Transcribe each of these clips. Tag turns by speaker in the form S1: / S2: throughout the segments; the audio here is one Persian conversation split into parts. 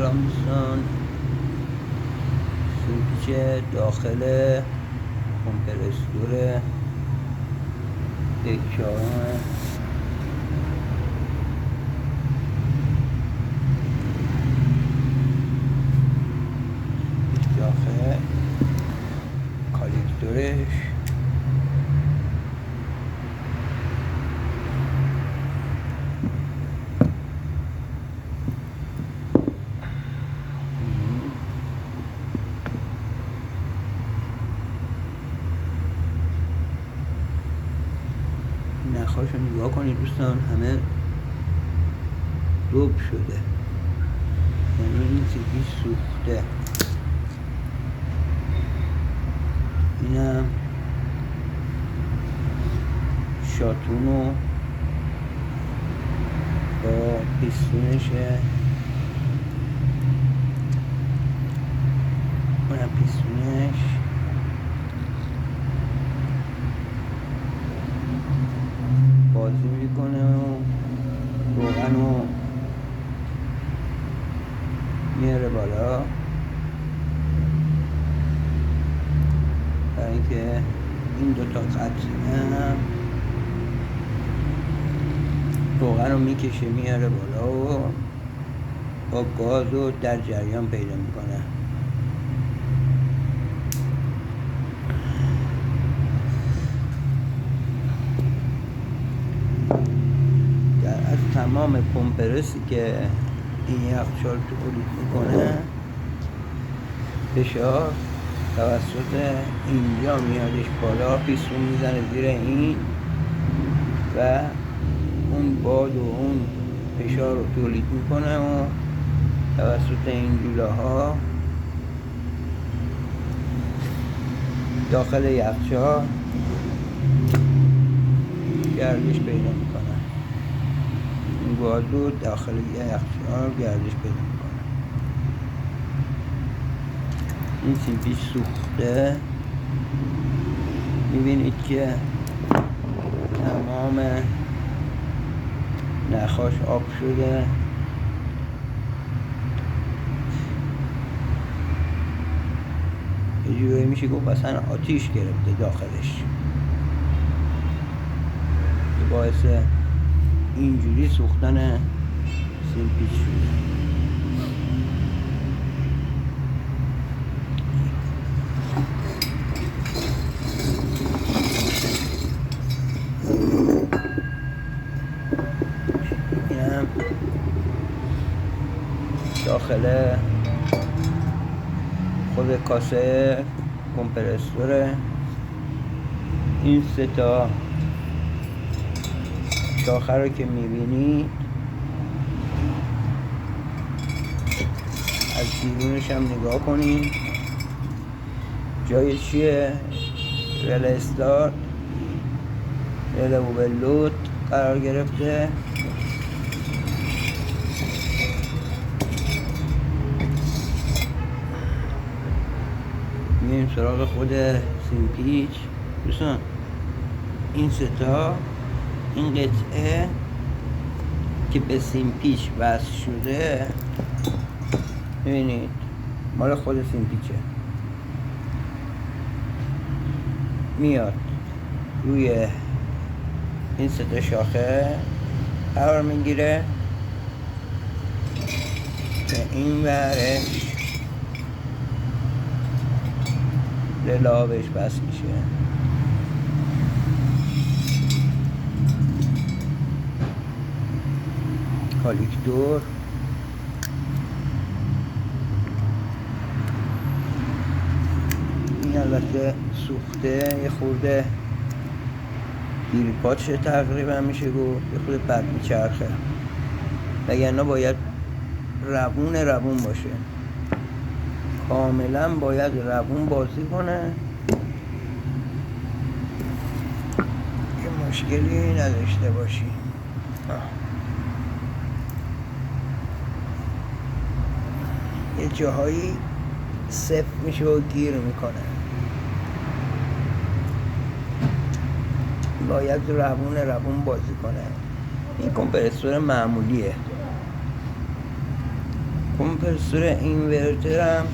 S1: سلام دوستان، سویچ داخل کمپرسور یک چهارم داخل کالکتورش نخاشو نگاه کنید دوستان، همه دوب شده، یعنی این سیپی سوخته. اینم شاتونو با پیستونشه، اونم پیستونش بازی میکنه و روغنو میاره بالا برای اینکه این دوتا قطعه روغن رو میکشه میاره بالا و با گاز رو در جریان پیدا میکنه. از تمام کمپرسی که این یخچال تولید میکنه فشار توسط اینجا میادش بالا، پیستون میزنه زیر این و اون باد و اون فشار رو تولید میکنه و توسط این جوله ها داخل یخچال گردش پیدا میکنه. این گاز رو داخل یخچال گردش پیدا میکنه. این سیپی سوخته، میبینید که تمام نخاش آب شده. یه جوری میشه گفت اصلا آتیش گرفته داخلش، باعث اینجوری سوختن سیمپیچ شده. اینم داخل خود کاسه کمپرسوره. این سه تا شاخه رو که میبینید از بیرونش هم نگاه کنید. جای چیه؟ رل استارت، رل اوورلود قرار گرفته. میریم سراغ خود سیمپیچ دوستان. این سه تا، این قطعه که به سیمپیچ وصل شده ببینید مال خود سیمپیچه، میاد روی این سه تا شاخه قرار میگیره که این ورش رلا بهش وصل میشه. کالکتور این البته سوخته، یه خورده گیرپاچه تقریبا میشه گفت، یه خورده بد میچرخه، وگرنه باید روون باشه، کاملا باید روون بازی کنه که مشکلی نداشته باشی. یه جاهایی صفر میشه و گیر میکنه، باید روون بازی کنه. این کمپرسور معمولیه، کمپرسور اینورتر هم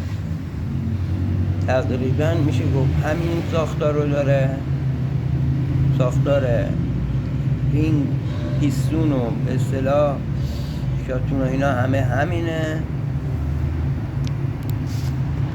S1: تقریبا میشه گفت همین ساختار رو داره. ساختار این پیستون و به اصطلاح شاتون و اینا همه همینه.